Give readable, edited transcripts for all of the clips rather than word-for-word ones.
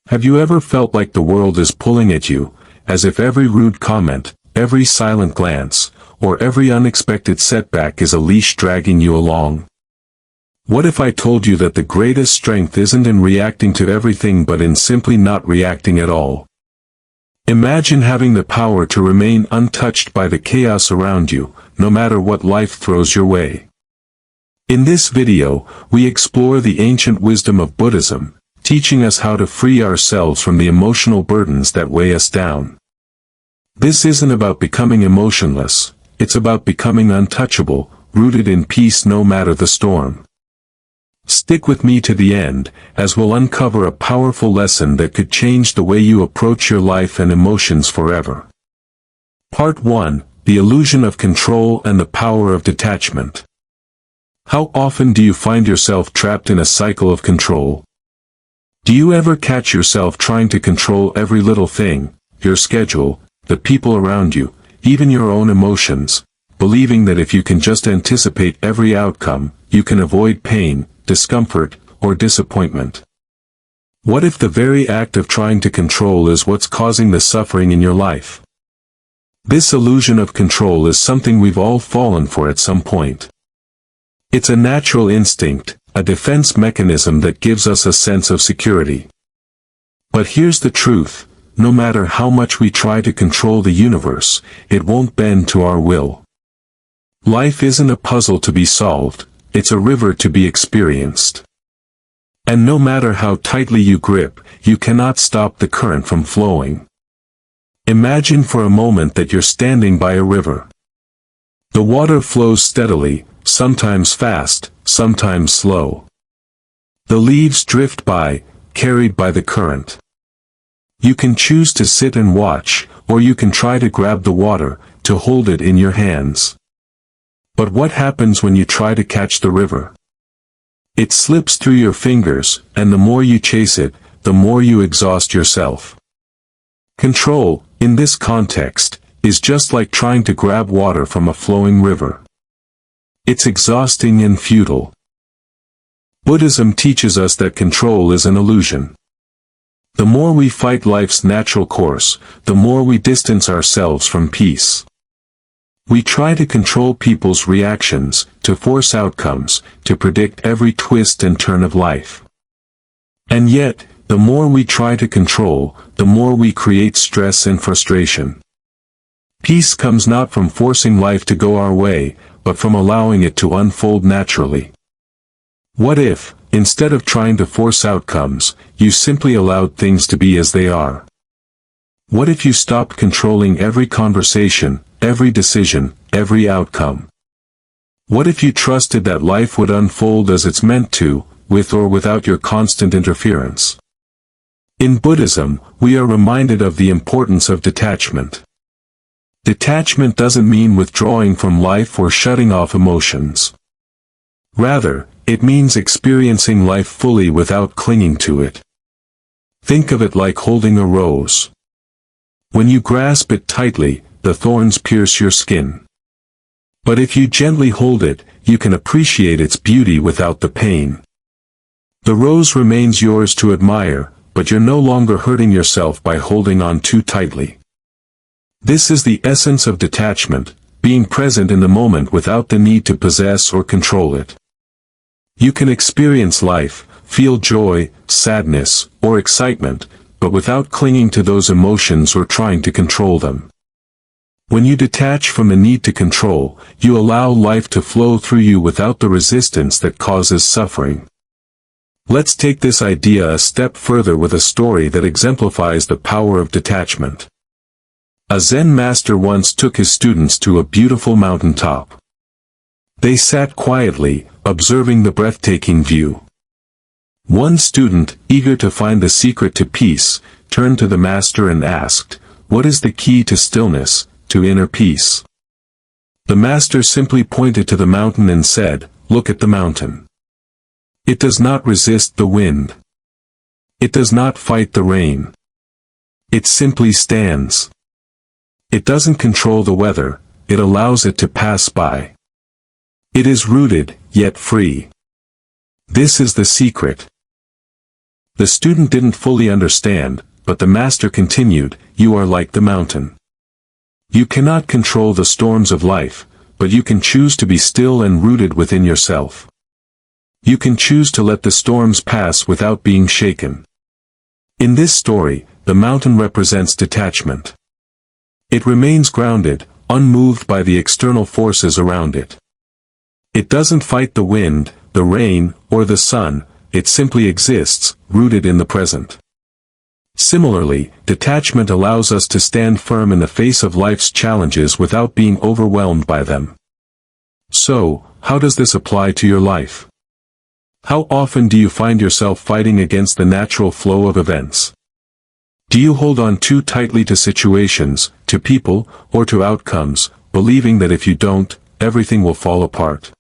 Have you ever felt like the world is pulling at you, as if every rude comment, every silent glance, or every unexpected setback is a leash dragging you along? What if I told you that the greatest strength isn't in reacting to everything but in simply not reacting at all? Imagine having the power to remain untouched by the chaos around you, no matter what life throws your way. In this video, we explore the ancient wisdom of Buddhism, teaching us how to free ourselves from the emotional burdens that weigh us down. This isn't about becoming emotionless, it's about becoming untouchable, rooted in peace no matter the storm. Stick with me to the end, as we'll uncover a powerful lesson that could change the way you approach your life and emotions forever. Part 1: The Illusion of Control and the Power of Detachment. How often do you find yourself trapped in a cycle of control? Do you ever catch yourself trying to control every little thing, your schedule, the people around you, even your own emotions, believing that if you can just anticipate every outcome, you can avoid pain, discomfort, or disappointment? What if the very act of trying to control is what's causing the suffering in your life? This illusion of control is something we've all fallen for at some point. It's a natural instinct, a defense mechanism that gives us a sense of security. But here's the truth: no matter how much we try to control the universe, it won't bend to our will. Life isn't a puzzle to be solved, it's a river to be experienced. And no matter how tightly you grip, you cannot stop the current from flowing. Imagine for a moment that you're standing by a river. The water flows steadily, sometimes fast, sometimes slow. The leaves drift by, carried by the current. You can choose to sit and watch, or you can try to grab the water, to hold it in your hands. But what happens when you try to catch the river? It slips through your fingers, and the more you chase it, the more you exhaust yourself. Control, in this context, is just like trying to grab water from a flowing river. It's exhausting and futile. Buddhism teaches us that control is an illusion. The more we fight life's natural course, the more we distance ourselves from peace. We try to control people's reactions, to force outcomes, to predict every twist and turn of life. And yet, the more we try to control, the more we create stress and frustration. Peace comes not from forcing life to go our way, but from allowing it to unfold naturally. What if, instead of trying to force outcomes, you simply allowed things to be as they are? What if you stopped controlling every conversation, every decision, every outcome? What if you trusted that life would unfold as it's meant to, with or without your constant interference? In Buddhism, we are reminded of the importance of detachment. Detachment doesn't mean withdrawing from life or shutting off emotions. Rather, it means experiencing life fully without clinging to it. Think of it like holding a rose. When you grasp it tightly, the thorns pierce your skin. But if you gently hold it, you can appreciate its beauty without the pain. The rose remains yours to admire, but you're no longer hurting yourself by holding on too tightly. This is the essence of detachment, being present in the moment without the need to possess or control it. You can experience life, feel joy, sadness, or excitement, but without clinging to those emotions or trying to control them. When you detach from the need to control, you allow life to flow through you without the resistance that causes suffering. Let's take this idea a step further with a story that exemplifies the power of detachment. A Zen master once took his students to a beautiful mountaintop. They sat quietly, observing the breathtaking view. One student, eager to find the secret to peace, turned to the master and asked, "What is the key to stillness, to inner peace?" The master simply pointed to the mountain and said, "Look at the mountain. It does not resist the wind. It does not fight the rain. It simply stands. It doesn't control the weather, it allows it to pass by. It is rooted, yet free. This is the secret." The student didn't fully understand, but the master continued, "You are like the mountain. You cannot control the storms of life, but you can choose to be still and rooted within yourself. You can choose to let the storms pass without being shaken." In this story, the mountain represents detachment. It remains grounded, unmoved by the external forces around it. It doesn't fight the wind, the rain, or the sun, it simply exists, rooted in the present. Similarly, detachment allows us to stand firm in the face of life's challenges without being overwhelmed by them. So, how does this apply to your life? How often do you find yourself fighting against the natural flow of events? Do you hold on too tightly to situations, to people, or to outcomes, believing that if you don't, everything will fall apart?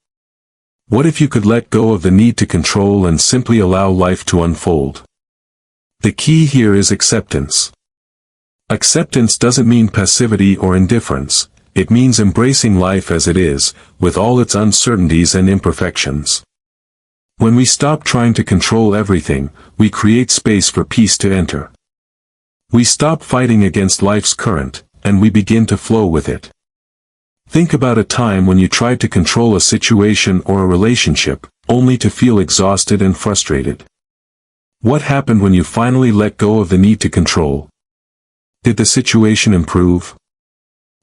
What if you could let go of the need to control and simply allow life to unfold? The key here is acceptance. Acceptance doesn't mean passivity or indifference, it means embracing life as it is, with all its uncertainties and imperfections. When we stop trying to control everything, we create space for peace to enter. We stop fighting against life's current, and we begin to flow with it. Think about a time when you tried to control a situation or a relationship, only to feel exhausted and frustrated. What happened when you finally let go of the need to control? Did the situation improve?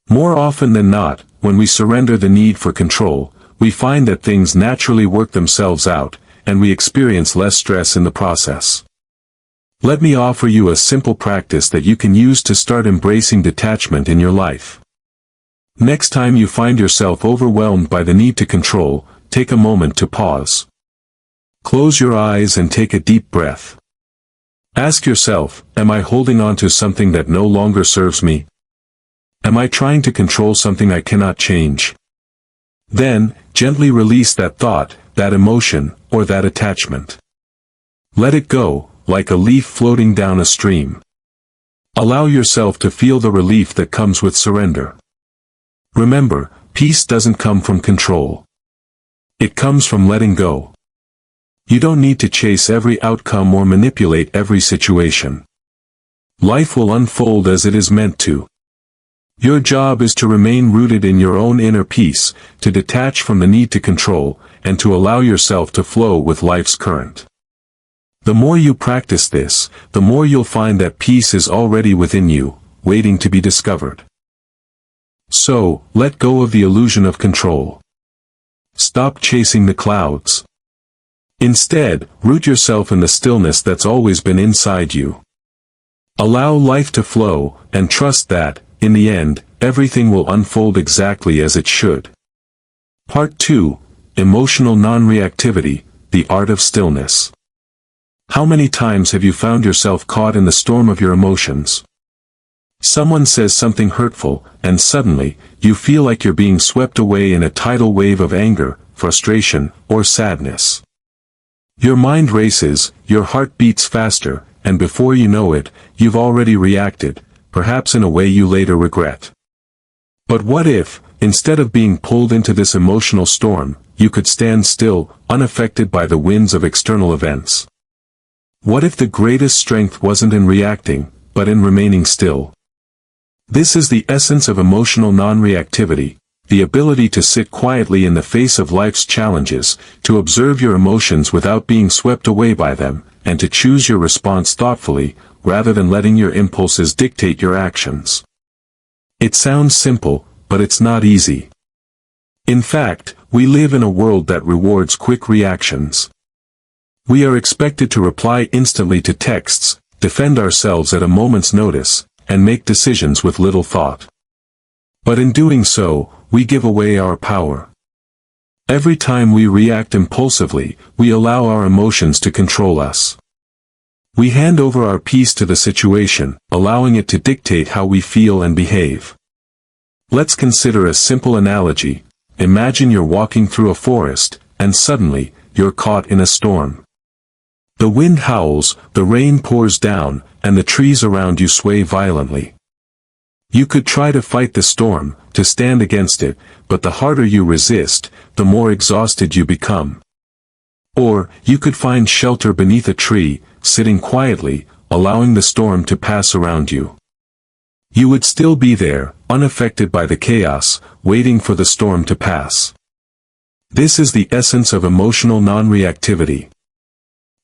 More often than not, when we surrender the need for control, we find that things naturally work themselves out, and we experience less stress in the process. Let me offer you a simple practice that you can use to start embracing detachment in your life. Next time you find yourself overwhelmed by the need to control, take a moment to pause. Close your eyes and take a deep breath. Ask yourself, am I holding on to something that no longer serves me? Am I trying to control something I cannot change? Then, gently release that thought, that emotion, or that attachment. Let it go, like a leaf floating down a stream. Allow yourself to feel the relief that comes with surrender. Remember, peace doesn't come from control. It comes from letting go. You don't need to chase every outcome or manipulate every situation. Life will unfold as it is meant to. Your job is to remain rooted in your own inner peace, to detach from the need to control, and to allow yourself to flow with life's current. The more you practice this, the more you'll find that peace is already within you, waiting to be discovered. So, let go of the illusion of control. Stop chasing the clouds. Instead, root yourself in the stillness that's always been inside you. Allow life to flow, and trust that, in the end, everything will unfold exactly as it should. Part 2. Emotional Non-Reactivity, the Art of Stillness. How many times have you found yourself caught in the storm of your emotions? Someone says something hurtful, and suddenly, you feel like you're being swept away in a tidal wave of anger, frustration, or sadness. Your mind races, your heart beats faster, and before you know it, you've already reacted, perhaps in a way you later regret. But what if, instead of being pulled into this emotional storm, you could stand still, unaffected by the winds of external events? What if the greatest strength wasn't in reacting, but in remaining still? This is the essence of emotional non-reactivity, the ability to sit quietly in the face of life's challenges, to observe your emotions without being swept away by them, and to choose your response thoughtfully, rather than letting your impulses dictate your actions. It sounds simple, but it's not easy. In fact, we live in a world that rewards quick reactions. We are expected to reply instantly to texts, defend ourselves at a moment's notice, and make decisions with little thought. But in doing so, we give away our power. Every time we react impulsively, we allow our emotions to control us. We hand over our peace to the situation, allowing it to dictate how we feel and behave. Let's consider a simple analogy. Imagine you're walking through a forest, and suddenly, you're caught in a storm. The wind howls, the rain pours down, and the trees around you sway violently. You could try to fight the storm, to stand against it, but the harder you resist, the more exhausted you become. Or, you could find shelter beneath a tree, sitting quietly, allowing the storm to pass around you. You would still be there, unaffected by the chaos, waiting for the storm to pass. This is the essence of emotional non-reactivity.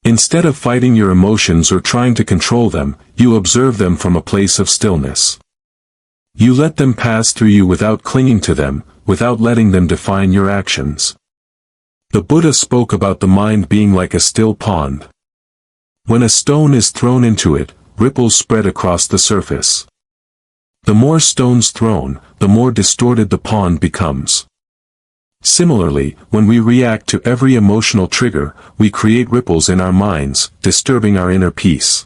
Instead of fighting your emotions or trying to control them, you observe them from a place of stillness. You let them pass through you without clinging to them, without letting them define your actions. The Buddha spoke about the mind being like a still pond. When a stone is thrown into it, ripples spread across the surface. The more stones thrown, the more distorted the pond becomes. Similarly, when we react to every emotional trigger, we create ripples in our minds, disturbing our inner peace.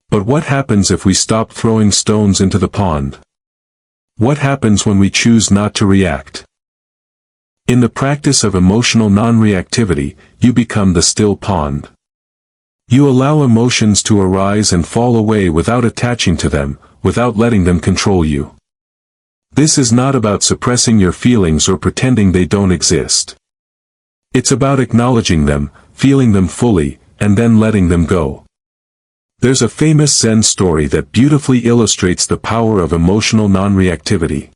But what happens if we stop throwing stones into the pond? What happens when we choose not to react? In the practice of emotional non-reactivity, you become the still pond. You allow emotions to arise and fall away without attaching to them, without letting them control you. This is not about suppressing your feelings or pretending they don't exist. It's about acknowledging them, feeling them fully, and then letting them go. There's a famous Zen story that beautifully illustrates the power of emotional non-reactivity.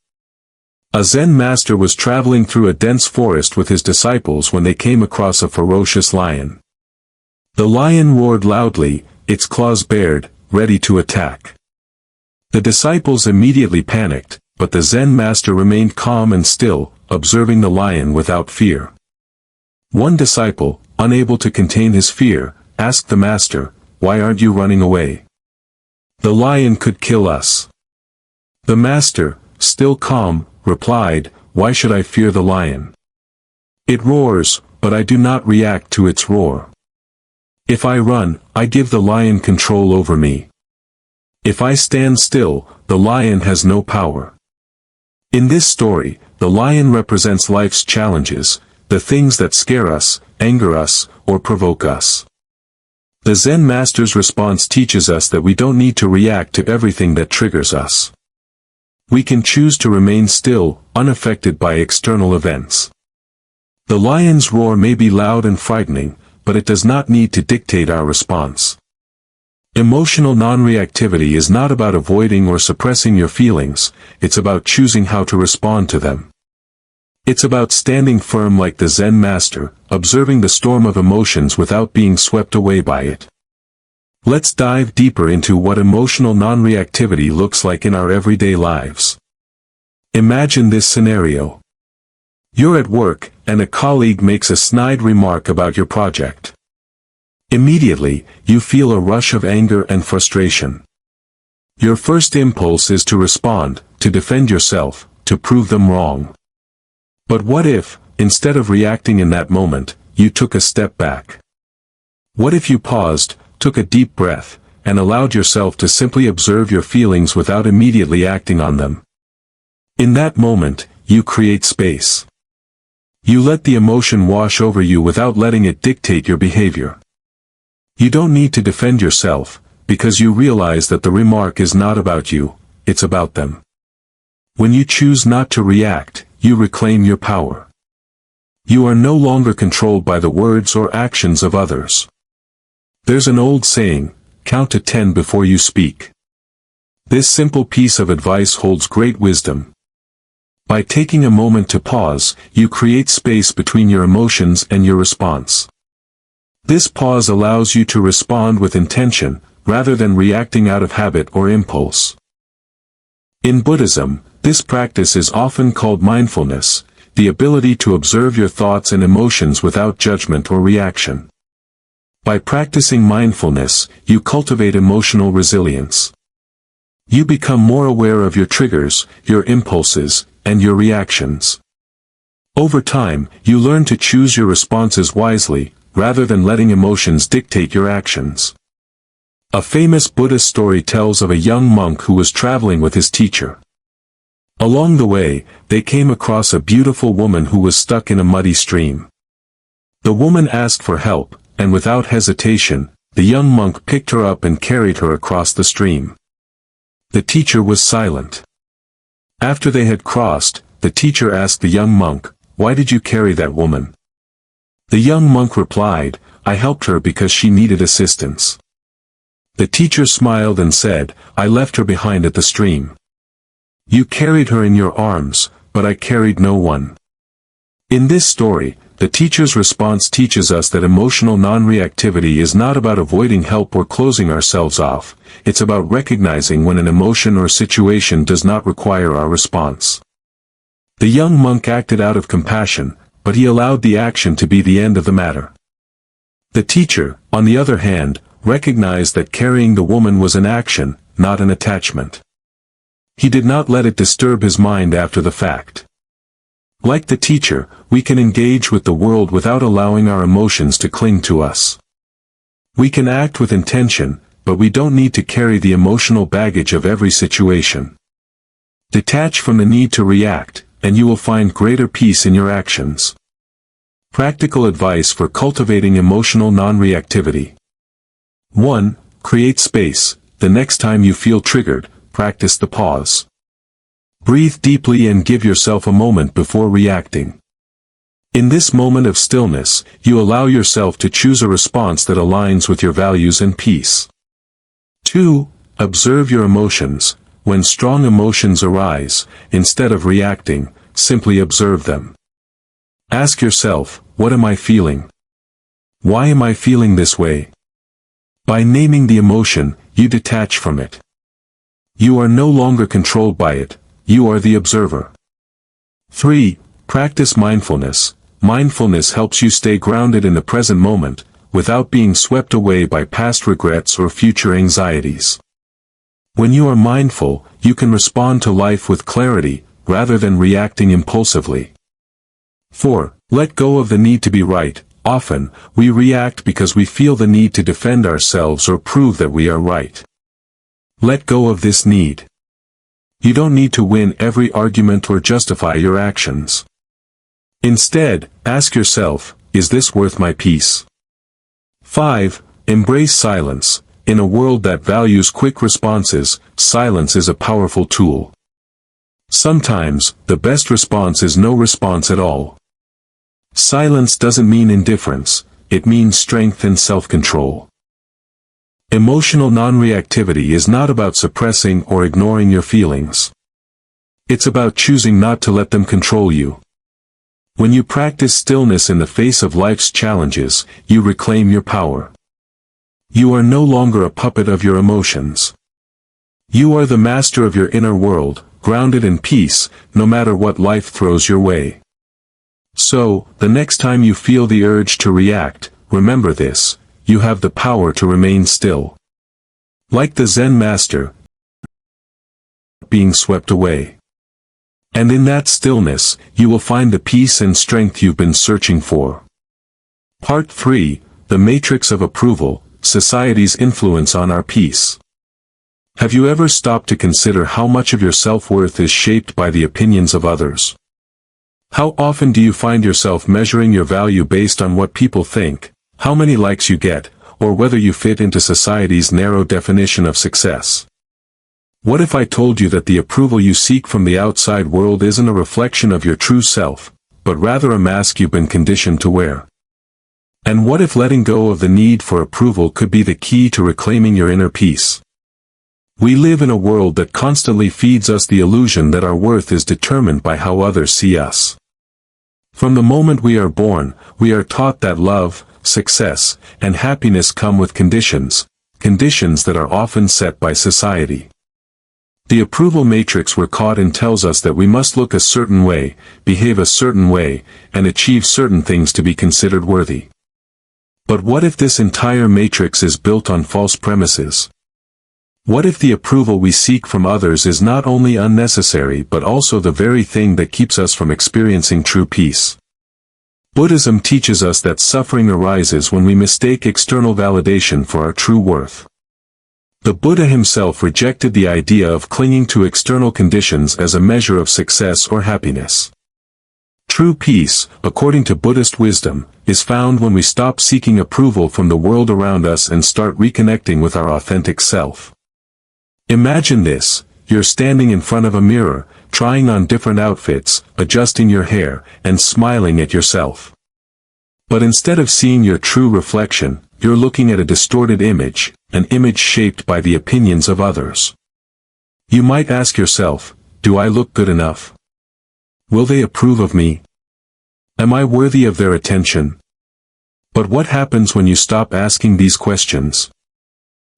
A Zen master was traveling through a dense forest with his disciples when they came across a ferocious lion. The lion roared loudly, its claws bared, ready to attack. The disciples immediately panicked, but the Zen master remained calm and still, observing the lion without fear. One disciple, unable to contain his fear, asked the master, "Why aren't you running away? The lion could kill us." The master, still calm, replied, "Why should I fear the lion? It roars, but I do not react to its roar. If I run, I give the lion control over me. If I stand still, the lion has no power." In this story, the lion represents life's challenges, the things that scare us, anger us, or provoke us. The Zen master's response teaches us that we don't need to react to everything that triggers us. We can choose to remain still, unaffected by external events. The lion's roar may be loud and frightening, but it does not need to dictate our response. Emotional non-reactivity is not about avoiding or suppressing your feelings, it's about choosing how to respond to them. It's about standing firm like the Zen master, observing the storm of emotions without being swept away by it. Let's dive deeper into what emotional non-reactivity looks like in our everyday lives. Imagine this scenario. You're at work, and a colleague makes a snide remark about your project. Immediately, you feel a rush of anger and frustration. Your first impulse is to respond, to defend yourself, to prove them wrong. But what if, instead of reacting in that moment, you took a step back? What if you paused, took a deep breath, and allowed yourself to simply observe your feelings without immediately acting on them? In that moment, you create space. You let the emotion wash over you without letting it dictate your behavior. You don't need to defend yourself, because you realize that the remark is not about you, it's about them. When you choose not to react, you reclaim your power. You are no longer controlled by the words or actions of others. There's an old saying, count to 10 before you speak. This simple piece of advice holds great wisdom. By taking a moment to pause, you create space between your emotions and your response. This pause allows you to respond with intention, rather than reacting out of habit or impulse. In Buddhism, this practice is often called mindfulness, the ability to observe your thoughts and emotions without judgment or reaction. By practicing mindfulness, you cultivate emotional resilience. You become more aware of your triggers, your impulses, and your reactions. Over time, you learn to choose your responses wisely, rather than letting emotions dictate your actions. A famous Buddhist story tells of a young monk who was traveling with his teacher. Along the way, they came across a beautiful woman who was stuck in a muddy stream. The woman asked for help, and without hesitation, the young monk picked her up and carried her across the stream. The teacher was silent. After they had crossed, the teacher asked the young monk, "Why did you carry that woman?" The young monk replied, I helped her because she needed assistance. The teacher smiled and said, I left her behind at the stream. You carried her in your arms, but I carried no one. In this story, the teacher's response teaches us that emotional non-reactivity is not about avoiding help or closing ourselves off, it's about recognizing when an emotion or situation does not require our response. The young monk acted out of compassion, but he allowed the action to be the end of the matter. The teacher, on the other hand, recognized that carrying the woman was an action, not an attachment. He did not let it disturb his mind after the fact. Like the teacher, we can engage with the world without allowing our emotions to cling to us. We can act with intention, but we don't need to carry the emotional baggage of every situation. Detach from the need to react, and you will find greater peace in your actions. Practical advice for cultivating emotional non-reactivity. 1. Create space. The next time you feel triggered, practice the pause. Breathe deeply and give yourself a moment before reacting. In this moment of stillness, you allow yourself to choose a response that aligns with your values and peace. 2. Observe your emotions. When strong emotions arise, instead of reacting, simply observe them. Ask yourself, what am I feeling? Why am I feeling this way? By naming the emotion, you detach from it. You are no longer controlled by it, you are the observer. 3. Practice mindfulness. Mindfulness helps you stay grounded in the present moment, without being swept away by past regrets or future anxieties. When you are mindful, you can respond to life with clarity, rather than reacting impulsively. 4. Let go of the need to be right. Often, we react because we feel the need to defend ourselves or prove that we are right. Let go of this need. You don't need to win every argument or justify your actions. Instead, ask yourself, is this worth my peace? 5. Embrace silence. In a world that values quick responses, silence is a powerful tool. Sometimes, the best response is no response at all. Silence doesn't mean indifference, it means strength and self-control. Emotional non-reactivity is not about suppressing or ignoring your feelings. It's about choosing not to let them control you. When you practice stillness in the face of life's challenges, you reclaim your power. You are no longer a puppet of your emotions. You are the master of your inner world, grounded in peace, no matter what life throws your way. So, the next time you feel the urge to react, remember this. You have the power to remain still. Like the Zen master, being swept away. And in that stillness, you will find the peace and strength you've been searching for. Part 3, The Matrix of Approval, Society's Influence on Our Peace. Have you ever stopped to consider how much of your self-worth is shaped by the opinions of others? How often do you find yourself measuring your value based on what people think, how many likes you get, or whether you fit into society's narrow definition of success? What if I told you that the approval you seek from the outside world isn't a reflection of your true self, but rather a mask you've been conditioned to wear? And what if letting go of the need for approval could be the key to reclaiming your inner peace? We live in a world that constantly feeds us the illusion that our worth is determined by how others see us. From the moment we are born, we are taught that love, success, and happiness come with conditions that are often set by society. The approval matrix we're caught in tells us that we must look a certain way, behave a certain way, and achieve certain things to be considered worthy. But what if this entire matrix is built on false premises? What if the approval we seek from others is not only unnecessary but also the very thing that keeps us from experiencing true peace? Buddhism teaches us that suffering arises when we mistake external validation for our true worth. The Buddha himself rejected the idea of clinging to external conditions as a measure of success or happiness. True peace, according to Buddhist wisdom, is found when we stop seeking approval from the world around us and start reconnecting with our authentic self. Imagine this, you're standing in front of a mirror, trying on different outfits, adjusting your hair, and smiling at yourself. But instead of seeing your true reflection, you're looking at a distorted image, an image shaped by the opinions of others. You might ask yourself, do I look good enough? Will they approve of me? Am I worthy of their attention? But what happens when you stop asking these questions?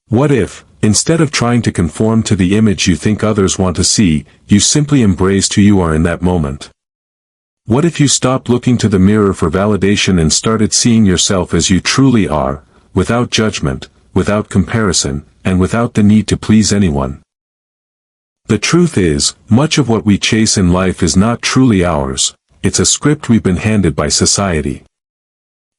What if, instead of trying to conform to the image you think others want to see, you simply embraced who you are in that moment? What if you stopped looking to the mirror for validation and started seeing yourself as you truly are, without judgment, without comparison, and without the need to please anyone? The truth is, much of what we chase in life is not truly ours, it's a script we've been handed by society.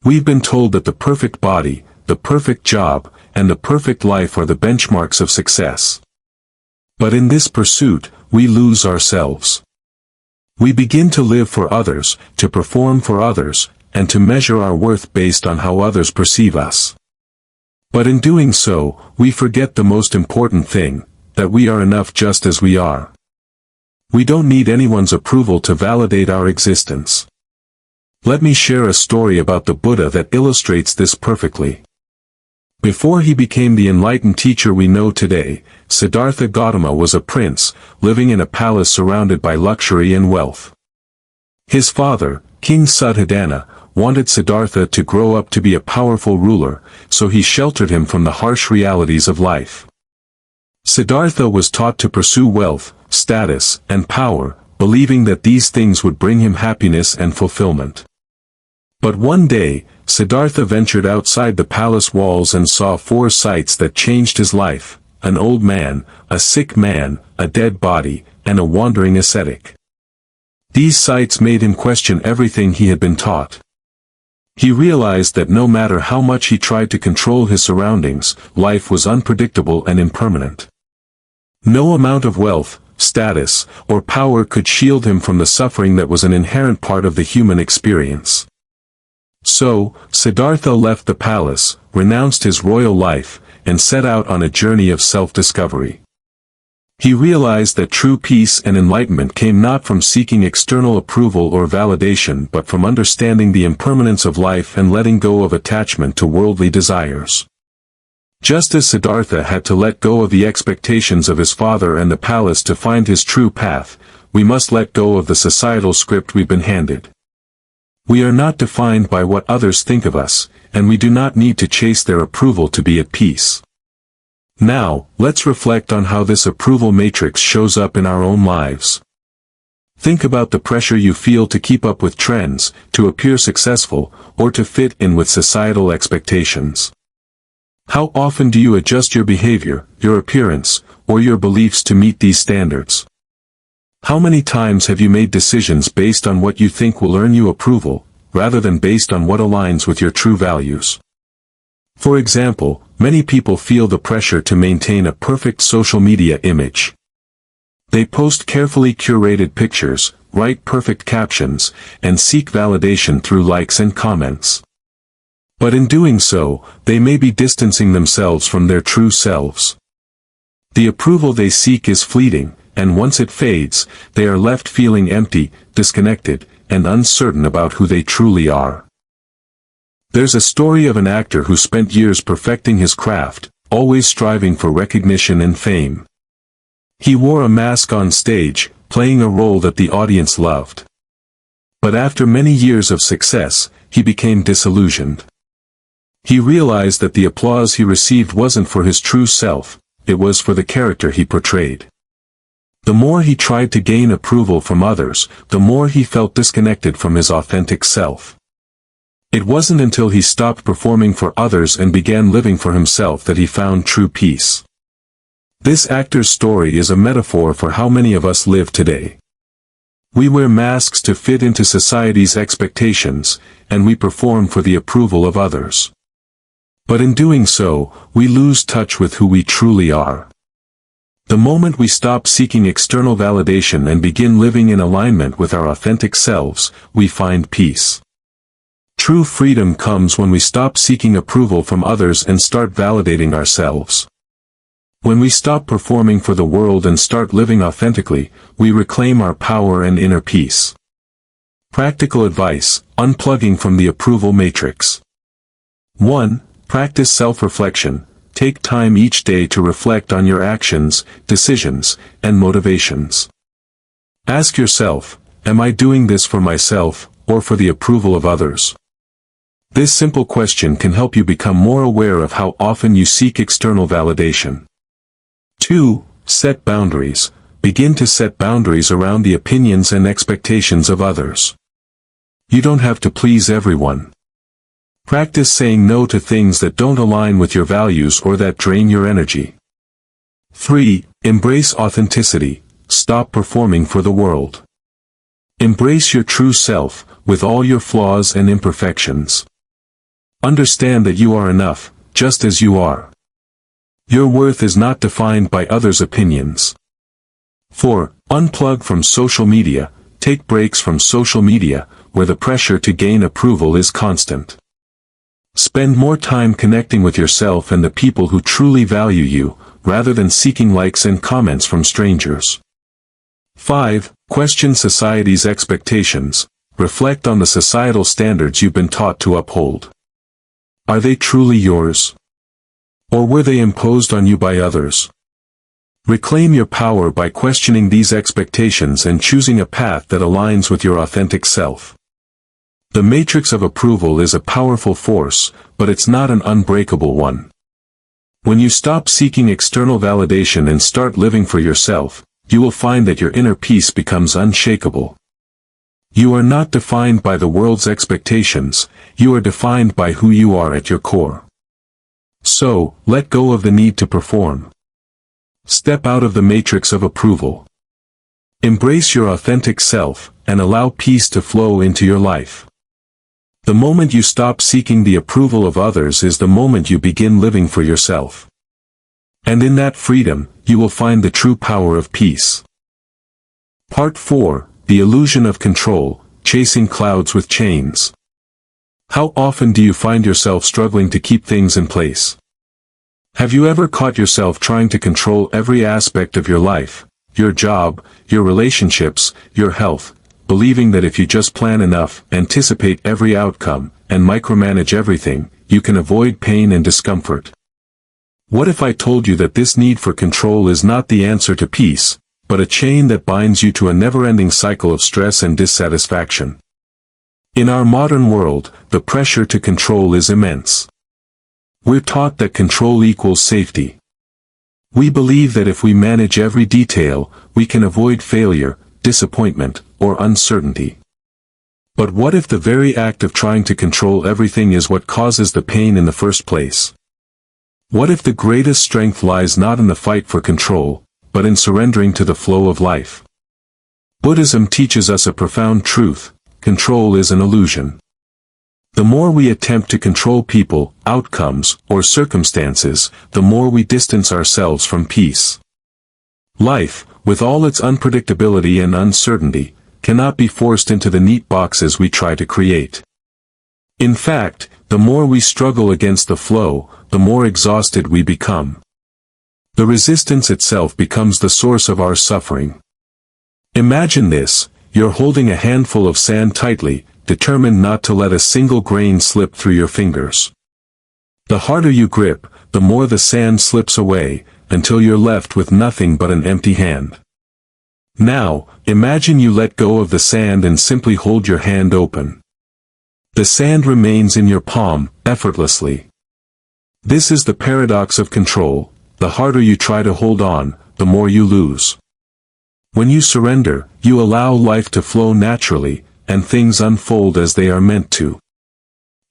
We've been told that the perfect body, the perfect job, and the perfect life are the benchmarks of success. But in this pursuit, we lose ourselves. We begin to live for others, to perform for others, and to measure our worth based on how others perceive us. But in doing so, we forget the most important thing, that we are enough just as we are. We don't need anyone's approval to validate our existence. Let me share a story about the Buddha that illustrates this perfectly. Before he became the enlightened teacher we know today, Siddhartha Gautama was a prince, living in a palace surrounded by luxury and wealth. His father, King Suddhodana, wanted Siddhartha to grow up to be a powerful ruler, so he sheltered him from the harsh realities of life. Siddhartha was taught to pursue wealth, status, and power, believing that these things would bring him happiness and fulfillment. But one day, Siddhartha ventured outside the palace walls and saw 4 sights that changed his life: an old man, a sick man, a dead body, and a wandering ascetic. These sights made him question everything he had been taught. He realized that no matter how much he tried to control his surroundings, life was unpredictable and impermanent. No amount of wealth, status, or power could shield him from the suffering that was an inherent part of the human experience. So, Siddhartha left the palace, renounced his royal life, and set out on a journey of self-discovery. He realized that true peace and enlightenment came not from seeking external approval or validation but from understanding the impermanence of life and letting go of attachment to worldly desires. Just as Siddhartha had to let go of the expectations of his father and the palace to find his true path, we must let go of the societal script we've been handed. We are not defined by what others think of us, and we do not need to chase their approval to be at peace. Now, let's reflect on how this approval matrix shows up in our own lives. Think about the pressure you feel to keep up with trends, to appear successful, or to fit in with societal expectations. How often do you adjust your behavior, your appearance, or your beliefs to meet these standards? How many times have you made decisions based on what you think will earn you approval, rather than based on what aligns with your true values? For example, many people feel the pressure to maintain a perfect social media image. They post carefully curated pictures, write perfect captions, and seek validation through likes and comments. But in doing so, they may be distancing themselves from their true selves. The approval they seek is fleeting, and once it fades, they are left feeling empty, disconnected, and uncertain about who they truly are. There's a story of an actor who spent years perfecting his craft, always striving for recognition and fame. He wore a mask on stage, playing a role that the audience loved. But after many years of success, he became disillusioned. He realized that the applause he received wasn't for his true self, it was for the character he portrayed. The more he tried to gain approval from others, the more he felt disconnected from his authentic self. It wasn't until he stopped performing for others and began living for himself that he found true peace. This actor's story is a metaphor for how many of us live today. We wear masks to fit into society's expectations, and we perform for the approval of others. But in doing so, we lose touch with who we truly are. The moment we stop seeking external validation and begin living in alignment with our authentic selves, we find peace. True freedom comes when we stop seeking approval from others and start validating ourselves. When we stop performing for the world and start living authentically, we reclaim our power and inner peace. Practical advice: unplugging from the approval matrix. 1. Practice self-reflection. Take time each day to reflect on your actions, decisions, and motivations. Ask yourself, am I doing this for myself, or for the approval of others? This simple question can help you become more aware of how often you seek external validation. 2. Set boundaries. Begin to set boundaries around the opinions and expectations of others. You don't have to please everyone. Practice saying no to things that don't align with your values or that drain your energy. 3. Embrace authenticity. Stop performing for the world. Embrace your true self, with all your flaws and imperfections. Understand that you are enough, just as you are. Your worth is not defined by others' opinions. 4. Unplug from social media. Take breaks from social media, where the pressure to gain approval is constant. Spend more time connecting with yourself and the people who truly value you, rather than seeking likes and comments from strangers. 5. Question society's expectations. Reflect on the societal standards you've been taught to uphold. Are they truly yours? Or were they imposed on you by others? Reclaim your power by questioning these expectations and choosing a path that aligns with your authentic self. The matrix of approval is a powerful force, but it's not an unbreakable one. When you stop seeking external validation and start living for yourself, you will find that your inner peace becomes unshakable. You are not defined by the world's expectations, you are defined by who you are at your core. So, let go of the need to perform. Step out of the matrix of approval. Embrace your authentic self, and allow peace to flow into your life. The moment you stop seeking the approval of others is the moment you begin living for yourself. And in that freedom, you will find the true power of peace. Part 4. The Illusion of Control, Chasing Clouds with Chains. How often do you find yourself struggling to keep things in place? Have you ever caught yourself trying to control every aspect of your life, your job, your relationships, your health, believing that if you just plan enough, anticipate every outcome, and micromanage everything, you can avoid pain and discomfort? What if I told you that this need for control is not the answer to peace, but a chain that binds you to a never-ending cycle of stress and dissatisfaction? In our modern world, the pressure to control is immense. We're taught that control equals safety. We believe that if we manage every detail, we can avoid failure, disappointment, or uncertainty. But what if the very act of trying to control everything is what causes the pain in the first place? What if the greatest strength lies not in the fight for control, but in surrendering to the flow of life? Buddhism teaches us a profound truth: control is an illusion. The more we attempt to control people, outcomes, or circumstances, the more we distance ourselves from peace. Life, with all its unpredictability and uncertainty, cannot be forced into the neat boxes we try to create. In fact, the more we struggle against the flow, the more exhausted we become. The resistance itself becomes the source of our suffering. Imagine this: you're holding a handful of sand tightly, determined not to let a single grain slip through your fingers. The harder you grip, the more the sand slips away, until you're left with nothing but an empty hand. Now, imagine you let go of the sand and simply hold your hand open. The sand remains in your palm, effortlessly. This is the paradox of control: the harder you try to hold on, the more you lose. When you surrender, you allow life to flow naturally, and things unfold as they are meant to.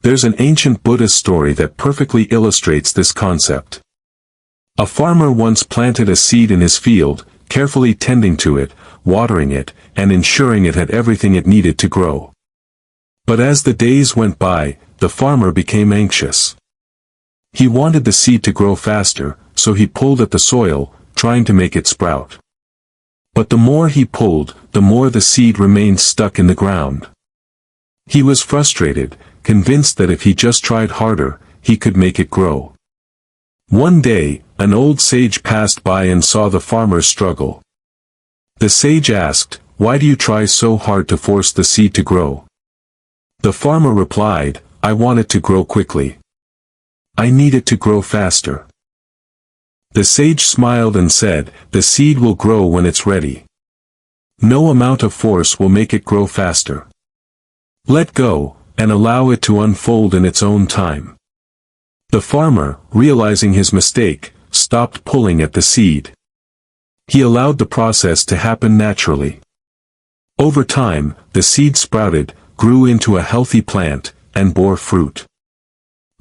There's an ancient Buddhist story that perfectly illustrates this concept. A farmer once planted a seed in his field, carefully tending to it, watering it, and ensuring it had everything it needed to grow. But as the days went by, the farmer became anxious. He wanted the seed to grow faster, so he pulled at the soil, trying to make it sprout. But the more he pulled, the more the seed remained stuck in the ground. He was frustrated, convinced that if he just tried harder, he could make it grow. One day, an old sage passed by and saw the farmer's struggle. The sage asked, why do you try so hard to force the seed to grow?" The farmer replied, "I want it to grow quickly. I need it to grow faster." The sage smiled and said, "The seed will grow when it's ready. No amount of force will make it grow faster. Let go, and allow it to unfold in its own time." The farmer, realizing his mistake, stopped pulling at the seed. He allowed the process to happen naturally. Over time, the seed sprouted, grew into a healthy plant, and bore fruit.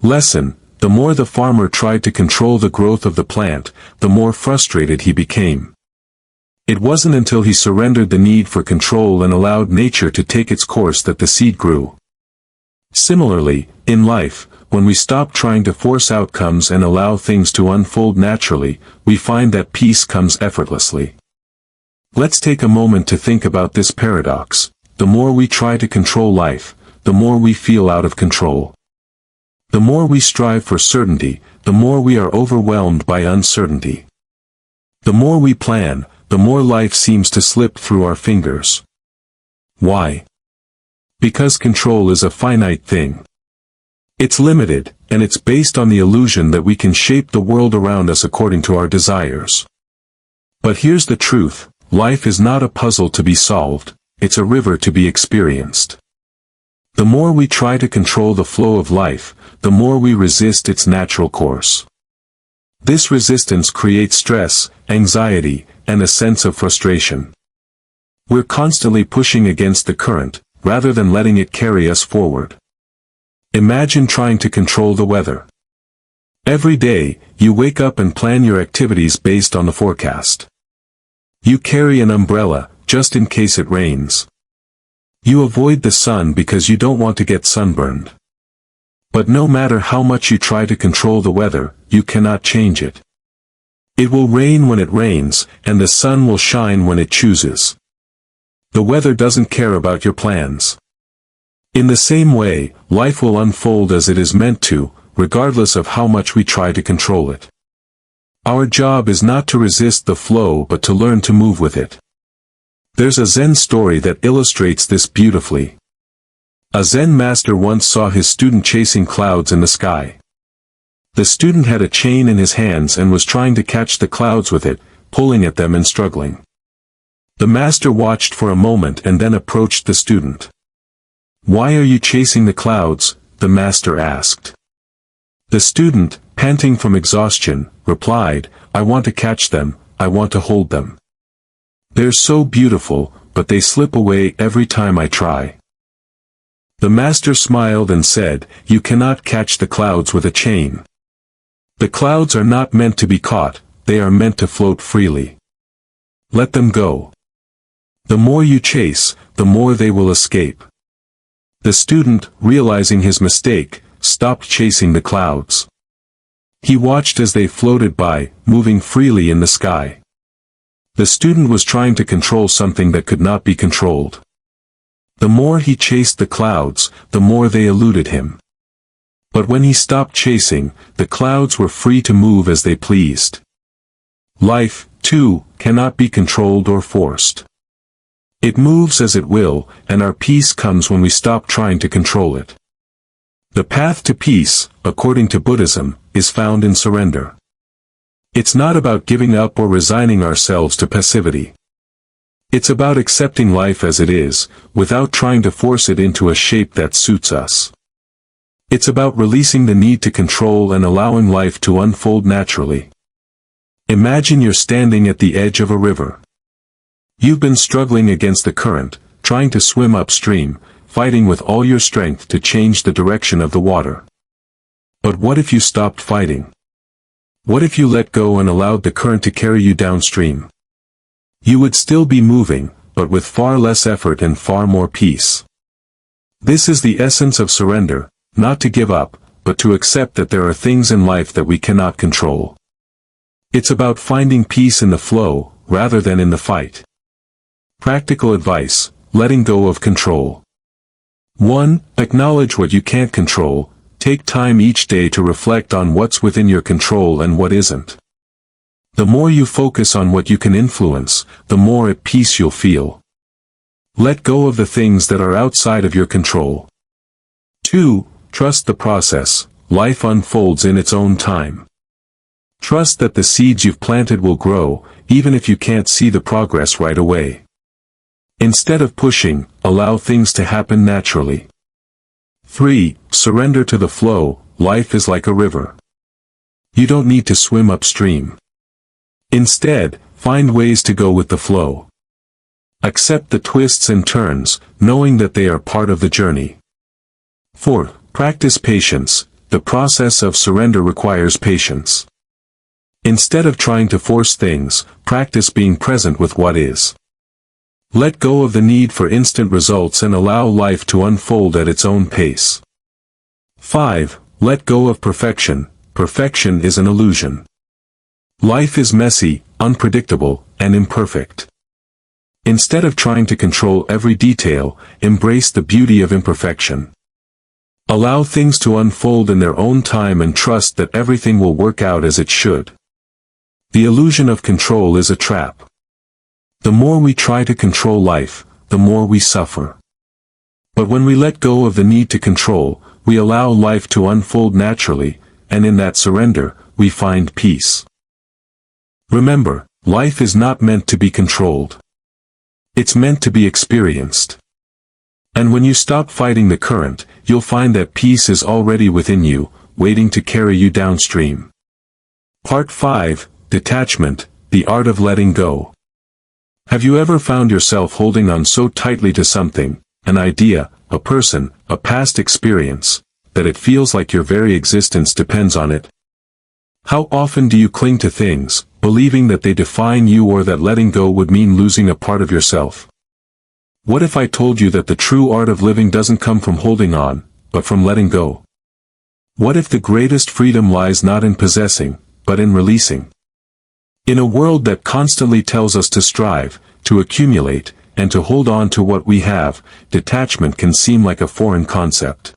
Lesson: the more the farmer tried to control the growth of the plant, the more frustrated he became. It wasn't until he surrendered the need for control and allowed nature to take its course that the seed grew. Similarly, in life, when we stop trying to force outcomes and allow things to unfold naturally, we find that peace comes effortlessly. Let's take a moment to think about this paradox. The more we try to control life, the more we feel out of control. The more we strive for certainty, the more we are overwhelmed by uncertainty. The more we plan, the more life seems to slip through our fingers. Why? Because control is a finite thing. It's limited, and it's based on the illusion that we can shape the world around us according to our desires. But here's the truth: life is not a puzzle to be solved, it's a river to be experienced. The more we try to control the flow of life, the more we resist its natural course. This resistance creates stress, anxiety, and a sense of frustration. We're constantly pushing against the current, rather than letting it carry us forward. Imagine trying to control the weather. Every day, you wake up and plan your activities based on the forecast. You carry an umbrella, just in case it rains. You avoid the sun because you don't want to get sunburned. But no matter how much you try to control the weather, you cannot change it. It will rain when it rains, and the sun will shine when it chooses. The weather doesn't care about your plans. In the same way, life will unfold as it is meant to, regardless of how much we try to control it. Our job is not to resist the flow but to learn to move with it. There's a Zen story that illustrates this beautifully. A Zen master once saw his student chasing clouds in the sky. The student had a chain in his hands and was trying to catch the clouds with it, pulling at them and struggling. The master watched for a moment and then approached the student. "Why are you chasing the clouds?" the master asked. The student, panting from exhaustion, replied, "I want to catch them, I want to hold them. They're so beautiful, but they slip away every time I try." The master smiled and said, "You cannot catch the clouds with a chain. The clouds are not meant to be caught, they are meant to float freely. Let them go. The more you chase, the more they will escape." The student, realizing his mistake, stopped chasing the clouds. He watched as they floated by, moving freely in the sky. The student was trying to control something that could not be controlled. The more he chased the clouds, the more they eluded him. But when he stopped chasing, the clouds were free to move as they pleased. Life, too, cannot be controlled or forced. It moves as it will, and our peace comes when we stop trying to control it. The path to peace, according to Buddhism, is found in surrender. It's not about giving up or resigning ourselves to passivity. It's about accepting life as it is, without trying to force it into a shape that suits us. It's about releasing the need to control and allowing life to unfold naturally. Imagine you're standing at the edge of a river. You've been struggling against the current, trying to swim upstream, fighting with all your strength to change the direction of the water. But what if you stopped fighting? What if you let go and allowed the current to carry you downstream? You would still be moving, but with far less effort and far more peace. This is the essence of surrender, not to give up, but to accept that there are things in life that we cannot control. It's about finding peace in the flow, rather than in the fight. Practical advice: letting go of control. 1. Acknowledge what you can't control. Take time each day to reflect on what's within your control and what isn't. The more you focus on what you can influence, the more at peace you'll feel. Let go of the things that are outside of your control. 2. Trust the process. Life unfolds in its own time. Trust that the seeds you've planted will grow, even if you can't see the progress right away. Instead of pushing, allow things to happen naturally. 3. Surrender to the flow. Life is like a river. You don't need to swim upstream. Instead, find ways to go with the flow. Accept the twists and turns, knowing that they are part of the journey. 4. Practice patience. The process of surrender requires patience. Instead of trying to force things, practice being present with what is. Let go of the need for instant results and allow life to unfold at its own pace. 5. Let go of perfection. Perfection is an illusion. Life is messy, unpredictable, and imperfect. Instead of trying to control every detail, embrace the beauty of imperfection. Allow things to unfold in their own time and trust that everything will work out as it should. The illusion of control is a trap. The more we try to control life, the more we suffer. But when we let go of the need to control, we allow life to unfold naturally, and in that surrender, we find peace. Remember, life is not meant to be controlled. It's meant to be experienced. And when you stop fighting the current, you'll find that peace is already within you, waiting to carry you downstream. Part 5. Detachment, the art of letting go. Have you ever found yourself holding on so tightly to something, an idea, a person, a past experience, that it feels like your very existence depends on it? How often do you cling to things, believing that they define you or that letting go would mean losing a part of yourself? What if I told you that the true art of living doesn't come from holding on, but from letting go? What if the greatest freedom lies not in possessing, but in releasing? In a world that constantly tells us to strive, to accumulate, and to hold on to what we have, detachment can seem like a foreign concept.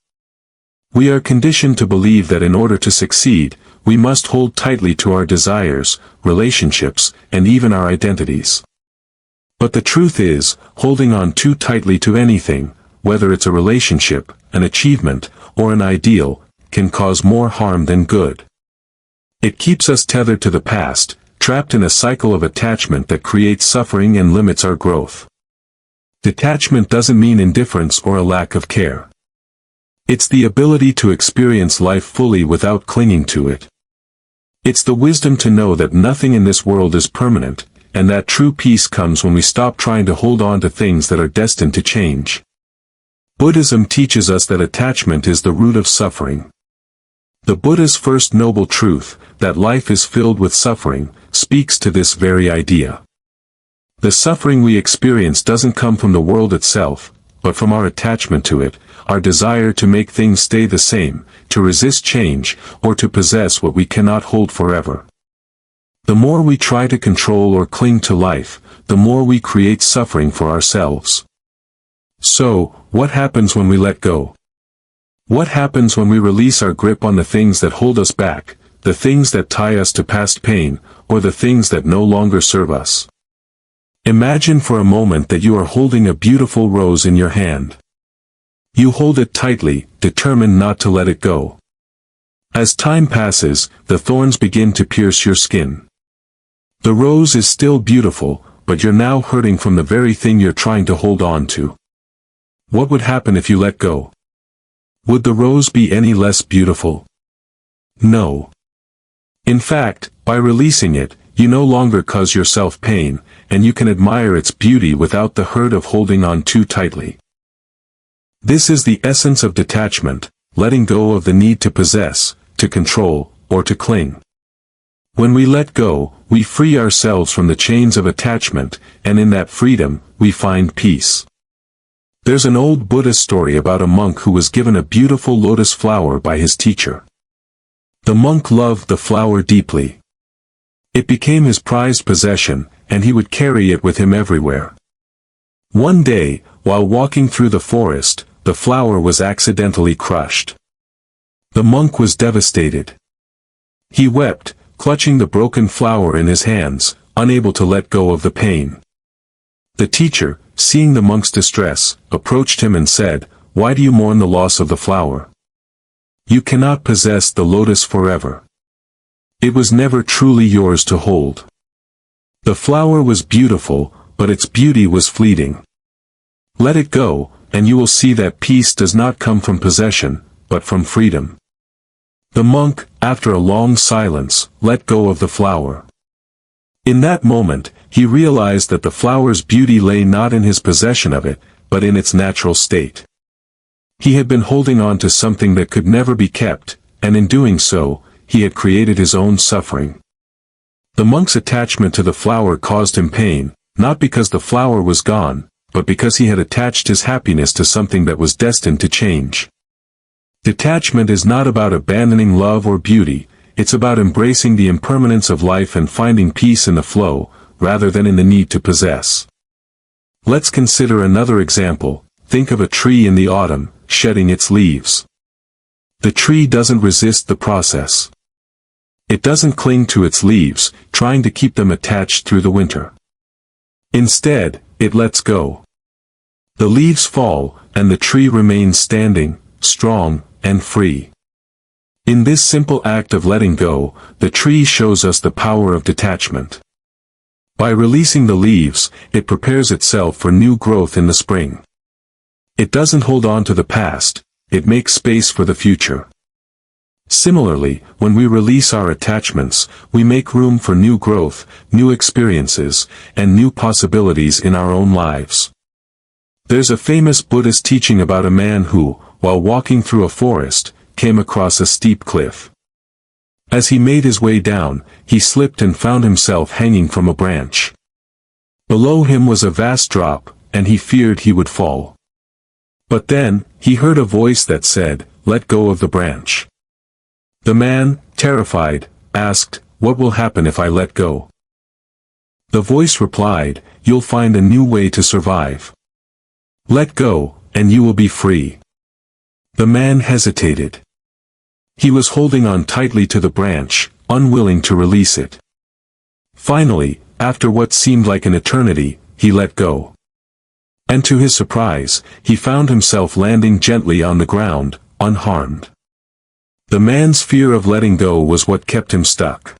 We are conditioned to believe that in order to succeed, we must hold tightly to our desires, relationships, and even our identities. But the truth is, holding on too tightly to anything, whether it's a relationship, an achievement, or an ideal, can cause more harm than good. It keeps us tethered to the past, trapped in a cycle of attachment that creates suffering and limits our growth. Detachment doesn't mean indifference or a lack of care. It's the ability to experience life fully without clinging to it. It's the wisdom to know that nothing in this world is permanent, and that true peace comes when we stop trying to hold on to things that are destined to change. Buddhism teaches us that attachment is the root of suffering. The Buddha's first noble truth, that life is filled with suffering, speaks to this very idea. The suffering we experience doesn't come from the world itself, but from our attachment to it, our desire to make things stay the same, to resist change, or to possess what we cannot hold forever. The more we try to control or cling to life, the more we create suffering for ourselves. So, what happens when we let go? What happens when we release our grip on the things that hold us back, the things that tie us to past pain, or the things that no longer serve us? Imagine for a moment that you are holding a beautiful rose in your hand. You hold it tightly, determined not to let it go. As time passes, the thorns begin to pierce your skin. The rose is still beautiful, but you're now hurting from the very thing you're trying to hold on to. What would happen if you let go? Would the rose be any less beautiful? No. In fact, by releasing it, you no longer cause yourself pain, and you can admire its beauty without the hurt of holding on too tightly. This is the essence of detachment, letting go of the need to possess, to control, or to cling. When we let go, we free ourselves from the chains of attachment, and in that freedom, we find peace. There's an old Buddhist story about a monk who was given a beautiful lotus flower by his teacher. The monk loved the flower deeply. It became his prized possession, and he would carry it with him everywhere. One day, while walking through the forest, the flower was accidentally crushed. The monk was devastated. He wept, clutching the broken flower in his hands, unable to let go of the pain. The teacher, seeing the monk's distress, approached him and said, "Why do you mourn the loss of the flower? You cannot possess the lotus forever. It was never truly yours to hold. The flower was beautiful, but its beauty was fleeting. Let it go, and you will see that peace does not come from possession, but from freedom." The monk, after a long silence, let go of the flower. In that moment, he realized that the flower's beauty lay not in his possession of it, but in its natural state. He had been holding on to something that could never be kept, and in doing so, he had created his own suffering. The monk's attachment to the flower caused him pain, not because the flower was gone, but because he had attached his happiness to something that was destined to change. Detachment is not about abandoning love or beauty, it's about embracing the impermanence of life and finding peace in the flow, rather than in the need to possess. Let's consider another example. Think of a tree in the autumn, shedding its leaves. The tree doesn't resist the process. It doesn't cling to its leaves, trying to keep them attached through the winter. Instead, it lets go. The leaves fall, and the tree remains standing, strong, and free. In this simple act of letting go, the tree shows us the power of detachment. By releasing the leaves, it prepares itself for new growth in the spring. It doesn't hold on to the past, it makes space for the future. Similarly, when we release our attachments, we make room for new growth, new experiences, and new possibilities in our own lives. There's a famous Buddhist teaching about a man who, while walking through a forest, came across a steep cliff. As he made his way down, he slipped and found himself hanging from a branch. Below him was a vast drop, and he feared he would fall. But then, he heard a voice that said, "Let go of the branch." The man, terrified, asked, "What will happen if I let go?" The voice replied, "You'll find a new way to survive. Let go, and you will be free." The man hesitated. He was holding on tightly to the branch, unwilling to release it. Finally, after what seemed like an eternity, he let go. And to his surprise, he found himself landing gently on the ground, unharmed. The man's fear of letting go was what kept him stuck.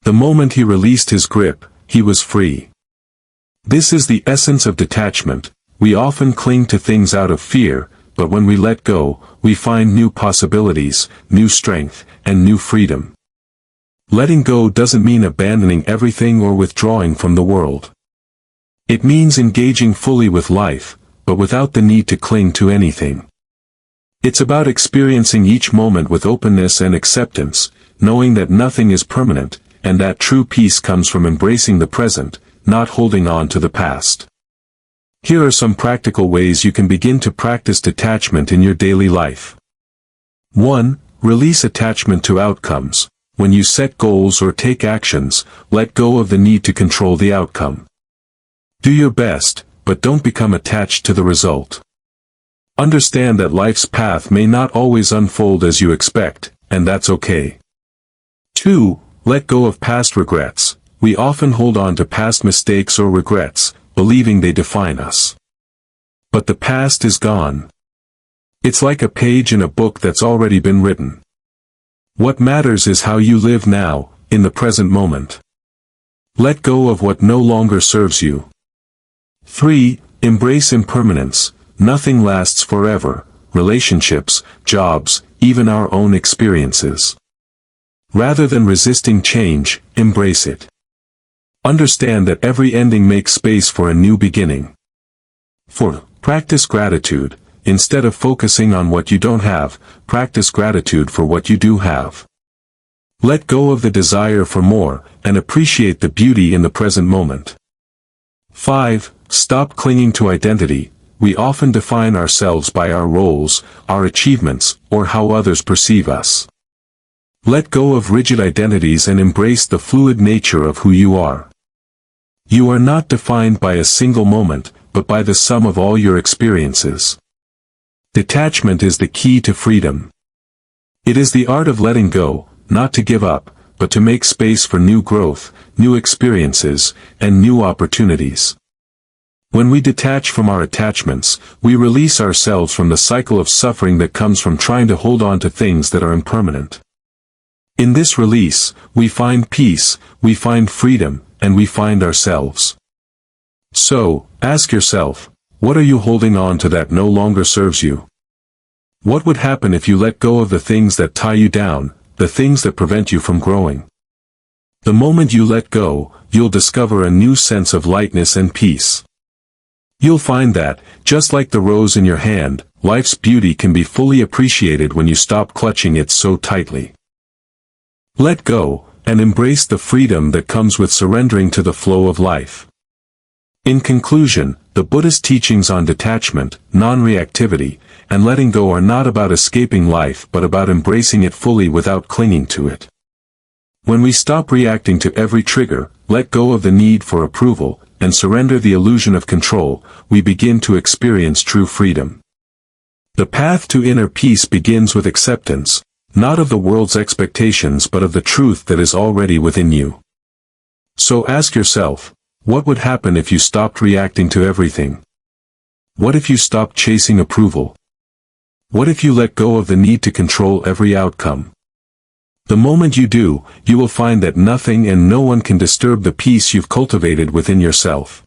The moment he released his grip, he was free. This is the essence of detachment. We often cling to things out of fear, but when we let go, we find new possibilities, new strength, and new freedom. Letting go doesn't mean abandoning everything or withdrawing from the world. It means engaging fully with life, but without the need to cling to anything. It's about experiencing each moment with openness and acceptance, knowing that nothing is permanent, and that true peace comes from embracing the present, not holding on to the past. Here are some practical ways you can begin to practice detachment in your daily life. 1. Release attachment to outcomes. When you set goals or take actions, let go of the need to control the outcome. Do your best, but don't become attached to the result. Understand that life's path may not always unfold as you expect, and that's okay. 2. Let go of past regrets. We often hold on to past mistakes or regrets, believing they define us. But the past is gone. It's like a page in a book that's already been written. What matters is how you live now, in the present moment. Let go of what no longer serves you. 3. Embrace impermanence. Nothing lasts forever, relationships, jobs, even our own experiences. Rather than resisting change, embrace it. Understand that every ending makes space for a new beginning. 4. Practice gratitude. Instead of focusing on what you don't have, practice gratitude for what you do have. Let go of the desire for more, and appreciate the beauty in the present moment. 5. Stop clinging to identity. We often define ourselves by our roles, our achievements, or how others perceive us. Let go of rigid identities and embrace the fluid nature of who you are. You are not defined by a single moment, but by the sum of all your experiences. Detachment is the key to freedom. It is the art of letting go, not to give up, but to make space for new growth, new experiences, and new opportunities. When we detach from our attachments, we release ourselves from the cycle of suffering that comes from trying to hold on to things that are impermanent. In this release, we find peace, we find freedom, and we find ourselves. So, ask yourself, what are you holding on to that no longer serves you? What would happen if you let go of the things that tie you down, the things that prevent you from growing? The moment you let go, you'll discover a new sense of lightness and peace. You'll find that, just like the rose in your hand, life's beauty can be fully appreciated when you stop clutching it so tightly. Let go, and embrace the freedom that comes with surrendering to the flow of life. In conclusion, the Buddhist teachings on detachment, non-reactivity, and letting go are not about escaping life but about embracing it fully without clinging to it. When we stop reacting to every trigger, let go of the need for approval, and surrender the illusion of control, we begin to experience true freedom. The path to inner peace begins with acceptance, not of the world's expectations but of the truth that is already within you. So ask yourself, what would happen if you stopped reacting to everything? What if you stopped chasing approval? What if you let go of the need to control every outcome? The moment you do, you will find that nothing and no one can disturb the peace you've cultivated within yourself.